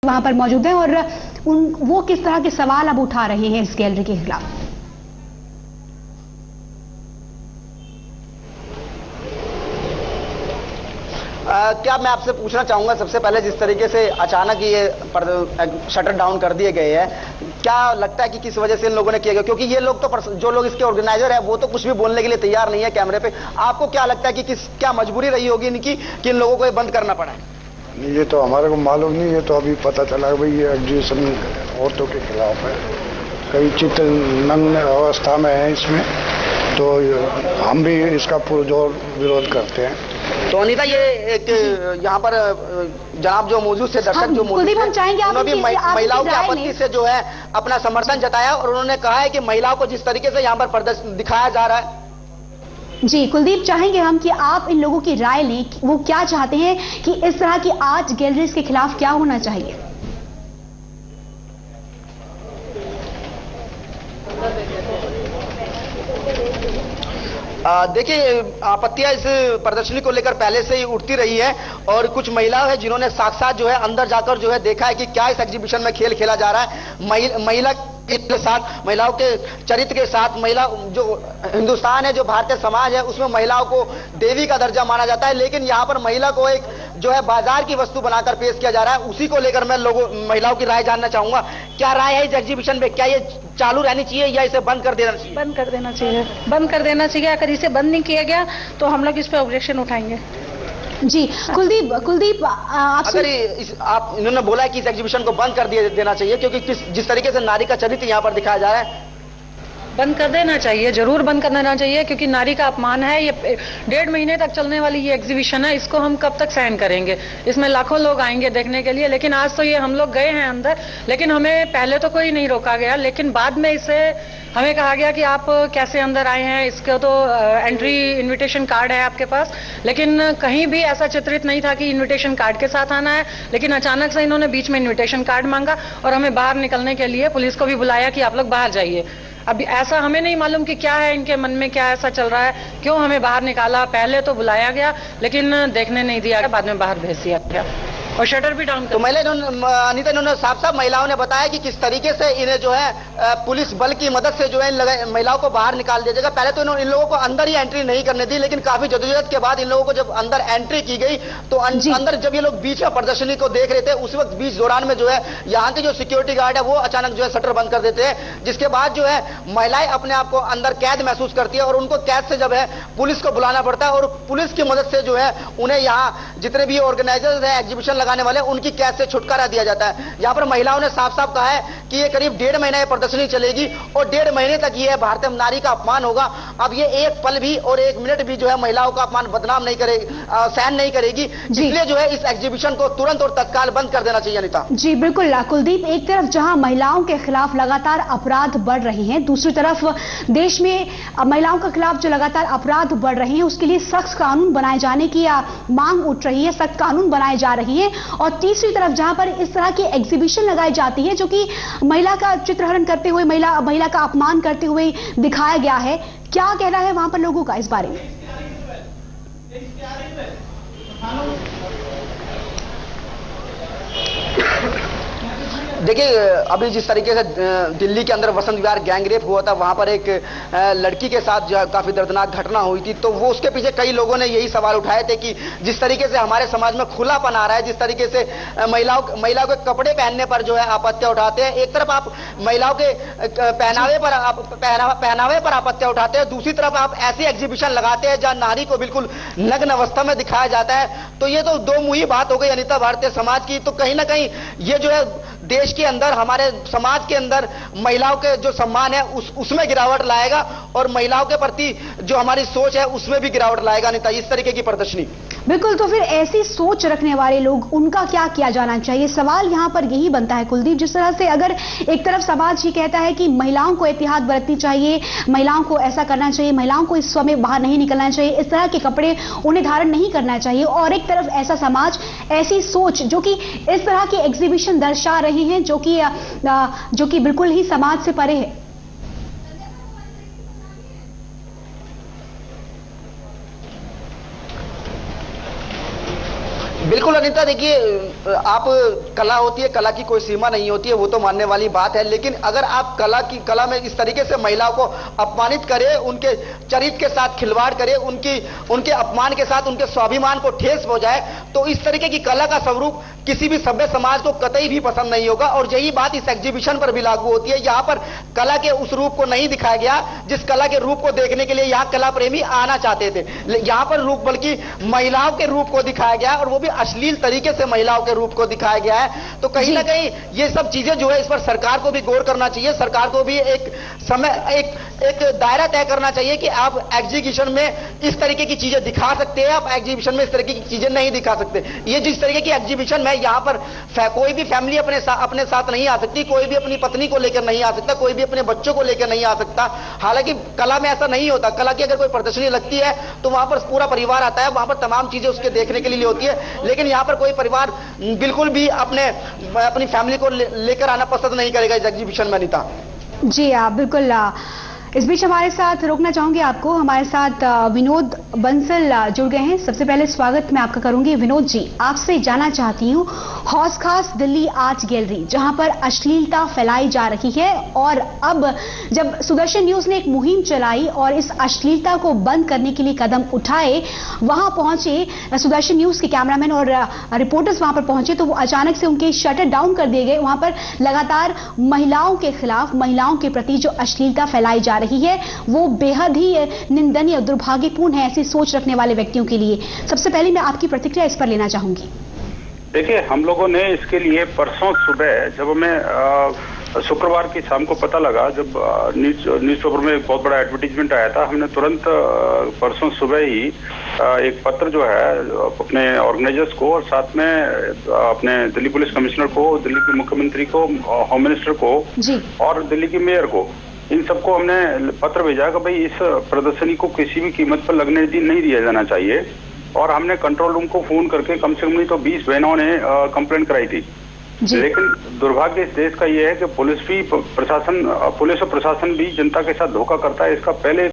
वहां पर मौजूद है और वो किस तरह के सवाल अब उठा रहे हैं इस गैलरी के खिलाफ। क्या मैं आपसे पूछना चाहूंगा, सबसे पहले जिस तरीके से अचानक ये शटर डाउन कर दिए गए हैं, क्या लगता है कि किस वजह से इन लोगों ने किया गया? क्योंकि ये लोग तो जो लोग इसके ऑर्गेनाइजर है वो तो कुछ भी बोलने के लिए तैयार नहीं है कैमरे पे। आपको क्या लगता है कि क्या मजबूरी रही होगी इनकी कि इन लोगों को ये बंद करना पड़ा है? ये तो हमारे को मालूम नहीं है, तो अभी पता चला भाई ये एग्जीबिशन औरतों के खिलाफ है, कई चित्र नग्न अवस्था में है इसमें, तो हम भी इसका पुरजोर विरोध करते हैं। तो अनीता, ये एक यहाँ पर जनाब जो मौजूद से दर्शक जो मौजूद है, उन्होंने भी महिलाओं की आपत्ति से जो है अपना समर्थन जताया और उन्होंने कहा है कि महिलाओं को जिस तरीके से यहाँ पर प्रदर्शन दिखाया जा रहा है। जी कुलदीप, चाहेंगे हम कि आप इन लोगों की राय लें, वो क्या चाहते हैं कि इस तरह की आर्ट गैलरीज के खिलाफ क्या होना चाहिए। देखिए, आपत्तियां इस प्रदर्शनी को लेकर पहले से ही उठती रही है और कुछ महिलाएं हैं जिन्होंने साक्षात जो है अंदर जाकर जो है देखा है कि क्या इस एग्जीबिशन में खेल खेला जा रहा है। महिला के साथ, महिलाओं के चरित्र के साथ, महिला जो हिंदुस्तान है, जो भारतीय समाज है, उसमें महिलाओं को देवी का दर्जा माना जाता है, लेकिन यहाँ पर महिला को एक जो है बाजार की वस्तु बनाकर पेश किया जा रहा है। उसी को लेकर मैं महिलाओं की राय जानना चाहूंगा। क्या राय है इस एग्जीबिशन में? क्या ये चालू रहनी चाहिए या इसे बंद कर देना चाहिए? बंद कर देना चाहिए, बंद कर देना चाहिए। अगर इसे बंद नहीं किया गया तो हम लोग इस पर ऑब्जेक्शन उठाएंगे। जी कुलदीप, अगर आप इन्होंने बोला है कि इस एग्जीबिशन को बंद कर देना चाहिए, क्योंकि जिस तरीके से नारी का चरित्र यहाँ पर दिखाया जा रहा है, बंद कर देना चाहिए, जरूर बंद कर देना चाहिए, क्योंकि नारी का अपमान है। ये 1.5 महीने तक चलने वाली ये एग्जीबिशन है, इसको हम कब तक सहन करेंगे? इसमें लाखों लोग आएंगे देखने के लिए, लेकिन आज तो ये हम लोग गए हैं अंदर, लेकिन हमें पहले तो कोई नहीं रोका गया, लेकिन बाद में इसे हमें कहा गया कि आप कैसे अंदर आए हैं, इसका तो एंट्री इन्विटेशन कार्ड है आपके पास, लेकिन कहीं भी ऐसा चित्रित नहीं था कि इन्विटेशन कार्ड के साथ आना है। लेकिन अचानक से इन्होंने बीच में इन्विटेशन कार्ड मांगा और हमें बाहर निकलने के लिए पुलिस को भी बुलाया कि आप लोग बाहर जाइए। अब ऐसा हमें नहीं मालूम कि क्या है इनके मन में, क्या ऐसा चल रहा है, क्यों हमें बाहर निकाला। पहले तो बुलाया गया लेकिन देखने नहीं दिया, बाद में बाहर भेज दिया गया और शटर भी डाउन कर। तो अनीता, इन्होंने साफ महिलाओं ने बताया कि किस तरीके से इन्हें जो है पुलिस बल की मदद से जो है महिलाओं को बाहर निकाल दिया जाएगा। पहले तो इन लोगों को अंदर ही एंट्री नहीं करने दी, लेकिन काफी जदोजहद के बाद इन लोगों को जब अंदर एंट्री की गई तो अंदर जब ये लोग बीच में प्रदर्शनी को देख रहे थे, उस वक्त बीच दौरान में जो है यहाँ के जो सिक्योरिटी गार्ड है वो अचानक जो है शटर बंद कर देते हैं, जिसके बाद जो है महिलाएं अपने आप को अंदर कैद महसूस करती है और उनको कैद से जब है पुलिस को बुलाना पड़ता है और पुलिस की मदद से जो है उन्हें यहाँ जितने भी ऑर्गेनाइजर्स है एग्जीबिशन लगाने वाले उनकी कैद से छुटकारा दिया जाता है। यहाँ पर महिलाओं ने साफ साफ कहा है कि ये करीब 1.5 महीना ये प्रदर्शनी चलेगी और 1.5 महीने तक ये भारतीय नारी का अपमान होगा। अब ये एक पल भी और 1 मिनट भी जो है महिलाओं का अपमान बदनाम नहीं करेगी, सहन नहीं करेगी, इसलिए जो है इस एग्जीबिशन को तुरंत और तत्काल बंद कर देना चाहिए। अनीता जी बिल्कुल कुलदीप, एक तरफ जहां महिलाओं के खिलाफ लगातार अपराध बढ़ रहे हैं, दूसरी तरफ देश में महिलाओं के खिलाफ जो लगातार अपराध बढ़ रहे हैं उसके लिए सख्त कानून बनाए जाने की मांग उठ रही है, सख्त कानून बनाए जा रही है। और तीसरी तरफ जहां पर इस तरह की एग्जीबिशन लगाई जाती है जो कि महिला का चित्रहरण करते हुए, महिला का अपमान करते हुए दिखाया गया है, क्या कहना है वहां पर लोगों का इस बारे में? देखिए, अभी जिस तरीके से दिल्ली के अंदर वसंत विहार गैंगरेप हुआ था, वहां पर एक लड़की के साथ जो काफी दर्दनाक घटना हुई थी, तो वो उसके पीछे कई लोगों ने यही सवाल उठाए थे कि जिस तरीके से हमारे समाज में खुलापन आ रहा है, जिस तरीके से महिलाओं के कपड़े पहनने पर जो है आपत्तियां उठाते हैं। एक तरफ आप महिलाओं के पहनावे पर आपत्तियां उठाते हैं, दूसरी तरफ आप ऐसी एग्जीबिशन लगाते हैं जहां नारी को बिल्कुल नग्न अवस्था में दिखाया जाता है। तो ये तो दो मुही बात हो गई अनीता भारतीय समाज की। तो कहीं ना कहीं ये जो है देश के अंदर, हमारे समाज के अंदर महिलाओं के जो सम्मान है उसमें गिरावट लाएगा और महिलाओं के प्रति जो हमारी सोच है उसमें भी गिरावट लाएगा अनीता इस तरीके की प्रदर्शनी। बिल्कुल, तो फिर ऐसी सोच रखने वाले लोग, उनका क्या किया जाना चाहिए? सवाल यहां पर यही बनता है कुलदीप, जिस तरह से अगर एक तरफ समाज ही कहता है कि महिलाओं को एहतियात बरतनी चाहिए, महिलाओं को ऐसा करना चाहिए, महिलाओं को इस समय बाहर नहीं निकलना चाहिए, इस तरह के कपड़े उन्हें धारण नहीं करना चाहिए, और एक तरफ ऐसा समाज, ऐसी सोच जो कि इस तरह की एग्जीबिशन दर्शा रही है जो कि बिल्कुल ही समाज से परे है। बिल्कुल अनीता, देखिए आप कला होती है, कला की कोई सीमा नहीं होती है, वो तो मानने वाली बात है, लेकिन अगर आप कला में इस तरीके से महिलाओं को अपमानित करें, उनके चरित्र के साथ खिलवाड़ करें, उनके अपमान के साथ उनके स्वाभिमान को ठेस पहुंचाए, तो इस तरीके की कला का स्वरूप किसी भी सभ्य समाज को कतई भी पसंद नहीं होगा। और यही बात इस एग्जीबिशन पर भी लागू होती है। यहाँ पर कला के उस रूप को नहीं दिखाया गया जिस कला के रूप को देखने के लिए यहाँ कला प्रेमी आना चाहते थे। यहाँ पर रूप बल्कि महिलाओं के रूप को दिखाया गया, और वो भी अश्लील तरीके से महिलाओं के रूप को दिखाया गया है। तो कहीं ना कहीं ये सब चीजें जो है, इस पर सरकार को भी गौर करना चाहिए। सरकार को भी एक दायरा तय करना चाहिए कि आप एग्जीबिशन में इस तरीके की चीजें दिखा सकते हैं, आप एग्जीबिशन में इस तरीके की चीजें नहीं दिखा सकते। ये जिस तरीके की एग्जीबिशन है, यहाँ पर कोई भी फैमिली अपने साथ नहीं आ सकती, कोई भी अपनी पत्नी को लेकर नहीं आ सकता, कोई भी अपने बच्चों को लेकर नहीं आ सकता। हालांकि कला में ऐसा नहीं होता। कला की अगर कोई प्रदर्शनी लगती है तो वहां पर पूरा परिवार आता है, वहां पर तमाम चीजें उसके देखने के लिए होती है, लेकिन यहाँ पर कोई परिवार बिल्कुल भी अपनी फैमिली को लेकर आना पसंद नहीं करेगा इस एग्जीबिशन में। अनीता जी आप बिल्कुल। इस बीच हमारे साथ रोकना चाहूंगी आपको, हमारे साथ विनोद बंसल जुड़ गए हैं। सबसे पहले स्वागत मैं आपका करूंगी। विनोद जी, आपसे जानना चाहती हूं, हौस खास दिल्ली आर्ट गैलरी जहां पर अश्लीलता फैलाई जा रही है, और अब जब सुदर्शन न्यूज ने एक मुहिम चलाई और इस अश्लीलता को बंद करने के लिए कदम उठाए, वहां पहुंचे सुदर्शन न्यूज के कैमरामैन और रिपोर्टर्स वहां पर पहुंचे, तो वो अचानक से उनके शटर डाउन कर दिए गए। वहां पर लगातार महिलाओं के खिलाफ, महिलाओं के प्रति जो अश्लीलता फैलाई जा रही है वो बेहद ही निंदनीय, दुर्भाग्यपूर्ण है ऐसी सोच रखने वाले व्यक्तियों के लिए। सबसे पहले मैं आपकी प्रतिक्रिया इस पर लेना चाहूंगी। देखिए, हम लोगों ने इसके लिए परसों सुबह, जब हमें शुक्रवार की शाम को पता लगा, जब न्यूज़पेपर में एक बहुत बड़ा एडवर्टीजमेंट आया था, हमने तुरंत परसों सुबह ही एक पत्र जो है अपने ऑर्गेनाइजर्स को, और साथ में अपने दिल्ली पुलिस कमिश्नर को, दिल्ली के मुख्यमंत्री को, होम मिनिस्टर को और दिल्ली की मेयर को, इन सबको हमने पत्र भेजा कि भाई इस प्रदर्शनी को किसी भी कीमत पर लगने नहीं दिया जाना चाहिए। और हमने कंट्रोल रूम को फोन करके कम से कम नहीं तो 20 बहनों ने कंप्लेंट कराई थी। लेकिन दुर्भाग्य इस देश का ये है कि पुलिस और प्रशासन भी जनता के साथ धोखा करता है। इसका पहले